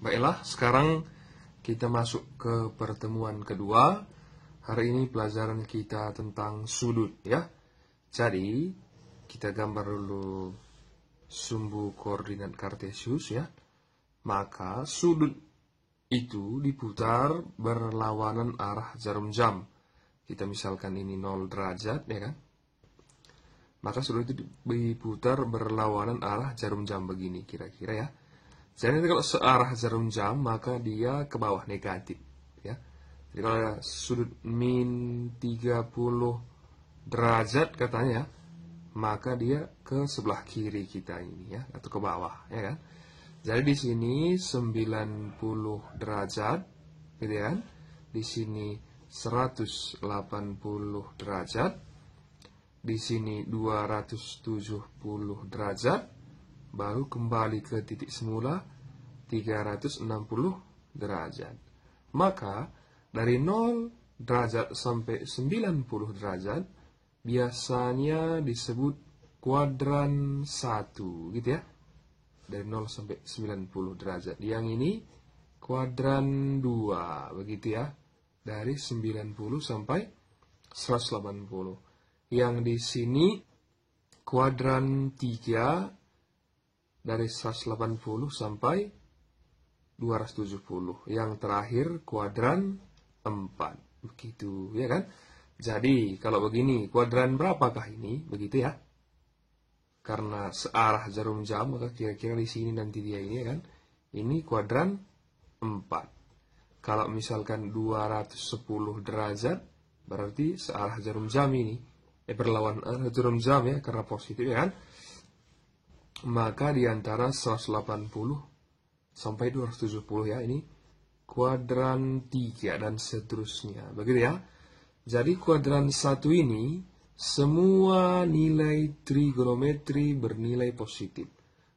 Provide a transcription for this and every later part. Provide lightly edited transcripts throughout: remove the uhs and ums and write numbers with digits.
Baiklah, sekarang kita masuk ke pertemuan kedua. Hari ini pelajaran kita tentang sudut ya. Jadi, kita gambar dulu sumbu koordinat kartesius ya. Maka sudut itu diputar berlawanan arah jarum jam. Kita misalkan ini 0 derajat ya kan. Maka sudut itu diputar berlawanan arah jarum jam begini kira-kira ya. Jadi kalau searah jarum jam maka dia ke bawah negatif ya. Jadi kalau ada sudut min 30 derajat katanya, maka dia ke sebelah kiri kita ini ya, atau ke bawah ya kan. Jadi di sini 90 derajat gitu ya kan. Di sini 180 derajat. Di sini 270 derajat. Baru kembali ke titik semula 360 derajat. Maka dari 0 derajat sampai 90 derajat biasanya disebut kuadran 1 gitu ya. Dari 0 sampai 90 derajat. Yang ini kuadran 2 begitu ya. Dari 90 sampai 180. Yang di sini kuadran 3 dari 180 sampai 270. Yang terakhir kuadran 4. Begitu ya kan. Jadi kalau begini kuadran berapakah ini? Begitu ya. Karena searah jarum jam maka kira-kira di sini nanti dia ini ya kan. Ini kuadran 4. Kalau misalkan 210 derajat berarti searah jarum jam ini. Berlawan arah jarum jam ya karena positif ya kan. Maka di antara 180 sampai 270 ya ini kuadran 3 dan seterusnya. Begitu ya. Jadi kuadran 1 ini semua nilai trigonometri bernilai positif.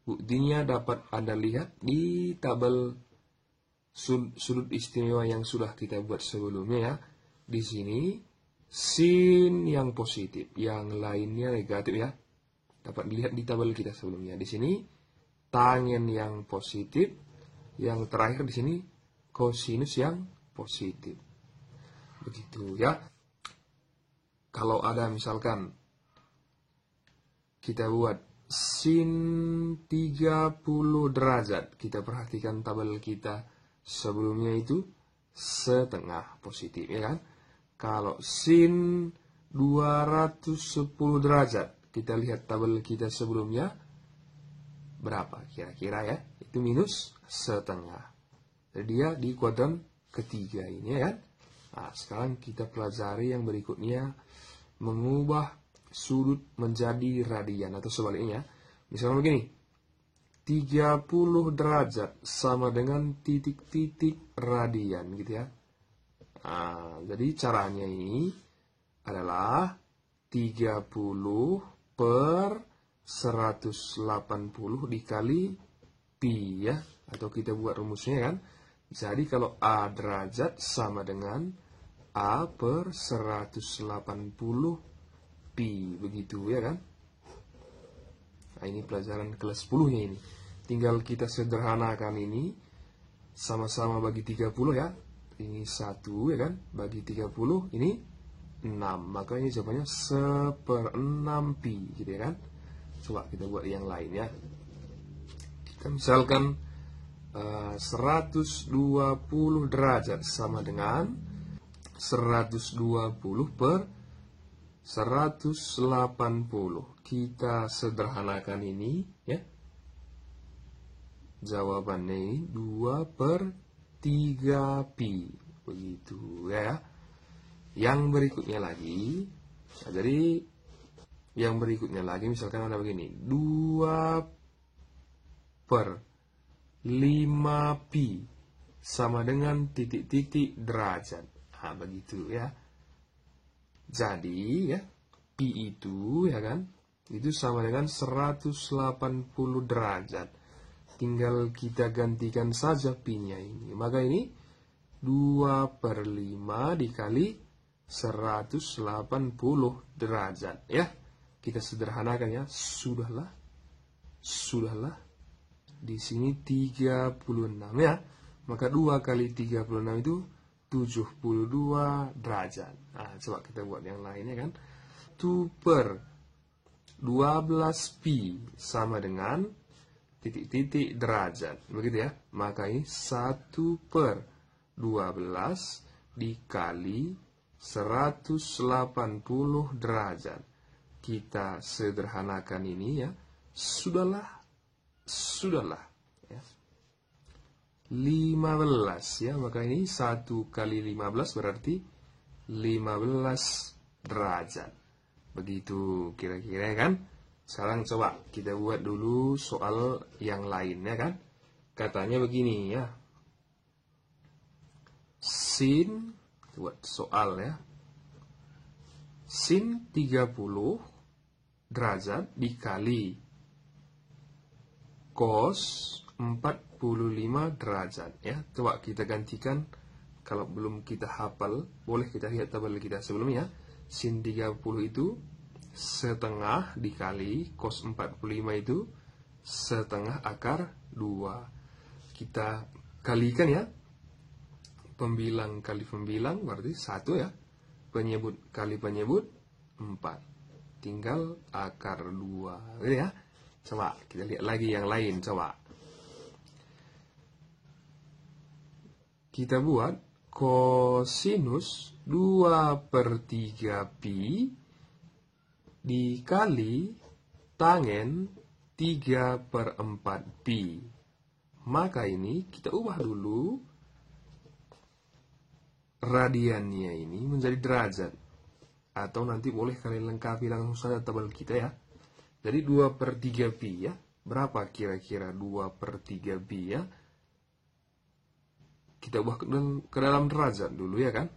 Buktinya dapat Anda lihat di tabel sudut istimewa yang sudah kita buat sebelumnya ya. Di sini sin yang positif, yang lainnya negatif ya. Dapat dilihat di tabel kita sebelumnya. Di sini tangen yang positif, yang terakhir di sini kosinus yang positif. Begitu ya. Kalau ada misalkan kita buat sin 30 derajat, kita perhatikan tabel kita sebelumnya itu setengah positif ya kan. Kalau sin 210 derajat, kita lihat tabel kita sebelumnya berapa kira-kira ya. Itu minus setengah. Jadi dia di kuadran ketiga ini ya kan. Nah sekarang kita pelajari yang berikutnya. Mengubah sudut menjadi radian atau sebaliknya. Misalnya begini. 30 derajat sama dengan titik-titik radian gitu ya. Nah, jadi caranya ini adalah 30 per 180 dikali pi ya. Atau kita buat rumusnya kan. Jadi kalau A derajat sama dengan A per 180 pi. Begitu ya kan. Nah ini pelajaran kelas 10 nya ini. Tinggal kita sederhanakan ini. Sama-sama bagi 30 ya. Ini 1 ya kan. Bagi 30 ini 6. Makanya jawabannya 1/6 pi gitu ya kan. Coba kita buat yang lain ya. Kita misalkan 120 derajat sama dengan 120 per 180. Kita sederhanakan ini ya. Jawabannya ini 2 per 3 pi. Begitu ya. Yang berikutnya lagi. Nah, jadi yang berikutnya lagi misalkan ada begini. 2 per 5 pi sama dengan titik-titik derajat. Nah, begitu ya. Jadi ya, pi itu ya kan, itu sama dengan 180 derajat. Tinggal kita gantikan saja pi-nya ini. Maka ini 2 per 5 dikali 180 derajat ya. Kita sederhanakan ya. Sudahlah. Di sini 36 ya. Maka 2 kali 36 itu 72 derajat. Nah, coba kita buat yang lainnya kan. 1 per 12 pi sama dengan titik-titik derajat. Begitu ya. Maka ini 1 per 12 dikali 180 derajat. Kita sederhanakan ini ya. Sudahlah ya. 15 ya, maka ini 1 kali 15 berarti 15 derajat. Begitu kira-kira kan. Sekarang coba kita buat dulu soal yang lainnya kan. Katanya begini ya. Sin, buat soal ya. Sin 30 derajat dikali cos 45 derajat ya. Coba kita gantikan. Kalau belum kita hafal, boleh kita lihat tabel kita sebelumnya. Sin 30 itu setengah dikali cos 45 itu setengah akar 2. Kita kalikan ya. Pembilang kali pembilang berarti 1 ya. Penyebut kali penyebut 4. Tinggal akar 2. Gitu ya. Coba kita lihat lagi yang lain. Coba kita buat kosinus 2 per 3 pi dikali tangen 3 per 4 pi. Maka ini kita ubah dulu radiannya ini menjadi derajat. Atau nanti boleh kalian lengkapi langsung saja tabel kita ya. Jadi 2 per 3 pi ya. Berapa kira-kira 2 per 3 pi ya? Kita ubah ke dalam derajat dulu ya kan.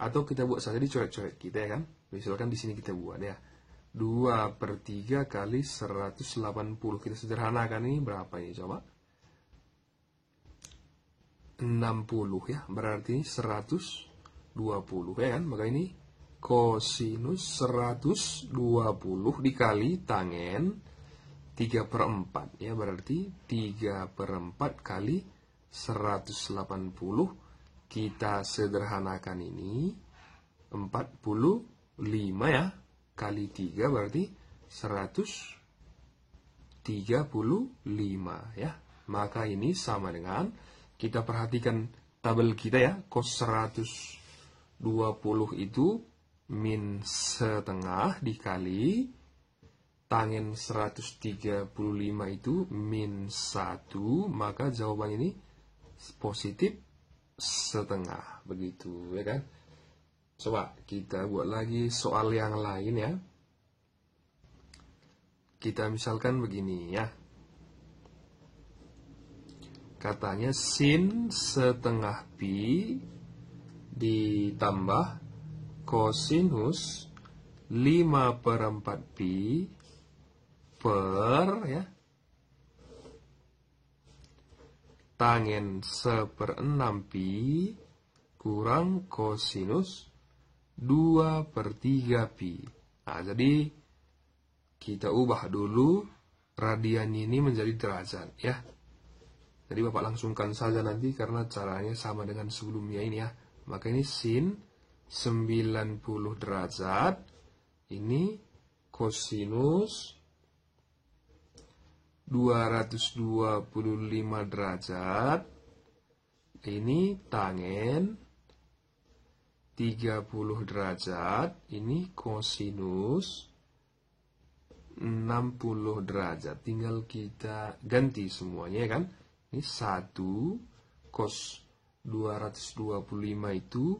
Atau kita buat saja di coret-coret kita ya kan. Misalkan di sini kita buat ya. 2 per 3 kali 180. Kita sederhanakan ini berapa ini coba? 60 ya. Berarti 120 ya kan. Maka ini kosinus 120 dikali tangen 3 per 4 ya. Berarti 3 per 4 kali 180. Kita sederhanakan ini 45 ya. Kali 3 berarti 135 ya. Maka ini sama dengan, kita perhatikan tabel kita ya. Cos 120 itu min setengah dikali tangen 135 itu min 1. Maka jawaban ini positif setengah. Begitu ya kan. Coba kita buat lagi soal yang lain ya. Kita misalkan begini ya. Katanya sin setengah pi ditambah kosinus 5 per 4 pi per ya tangen 1/6 pi kurang kosinus 2 per 3 pi. Nah, jadi kita ubah dulu radian ini menjadi derajat ya. Jadi Bapak langsungkan saja nanti karena caranya sama dengan sebelumnya ini ya. Maka ini sin 90 derajat. Ini kosinus 225 derajat. Ini tangen 30 derajat. Ini kosinus 60 derajat. Tinggal kita ganti semuanya ya kan. Ini 1 cos 225 itu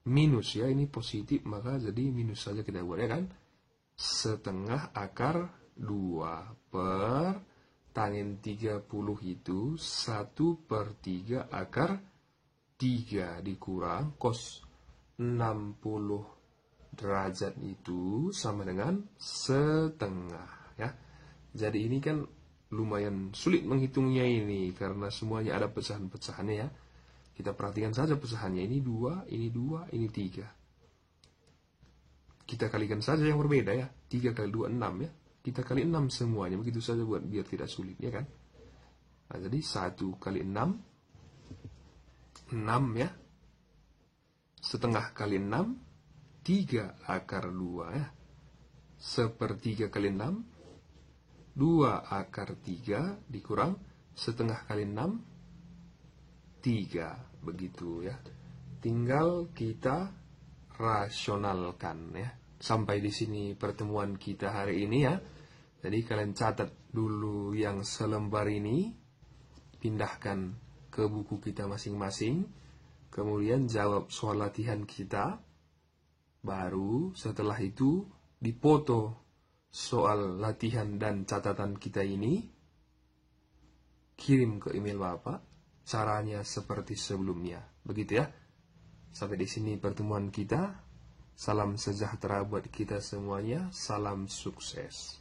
minus ya. Ini positif maka jadi minus saja kita buat ya kan. Setengah akar 2 per tangen 30 itu 1 per 3 akar 3 dikurang cos 60 derajat itu sama dengan setengah ya. Jadi ini kan lumayan sulit menghitungnya ini karena semuanya ada pecahan-pecahannya ya. Kita perhatikan saja pecahannya. Ini 2, ini 2, ini 3. Kita kalikan saja yang berbeda ya. 3 kali 2, 6 ya. kita kali 6 semuanya. Begitu saja buat biar tidak sulit, ya kan? Nah, jadi 1 kali 6, 6 ya. Setengah kali 6, 3 akar 2 ya. Sepertiga kali 6, 2 akar 3 dikurang setengah kali 6, 3. Begitu ya. Tinggal kita rasionalkan ya. Sampai di sini pertemuan kita hari ini ya. Jadi kalian catat dulu yang selembar ini, pindahkan ke buku kita masing-masing, kemudian jawab soal latihan kita. Baru setelah itu dipoto soal latihan dan catatan kita ini, kirim ke email Bapak. Caranya seperti sebelumnya. Begitu ya. Sampai di sini pertemuan kita. Salam sejahtera buat kita semuanya. Salam sukses.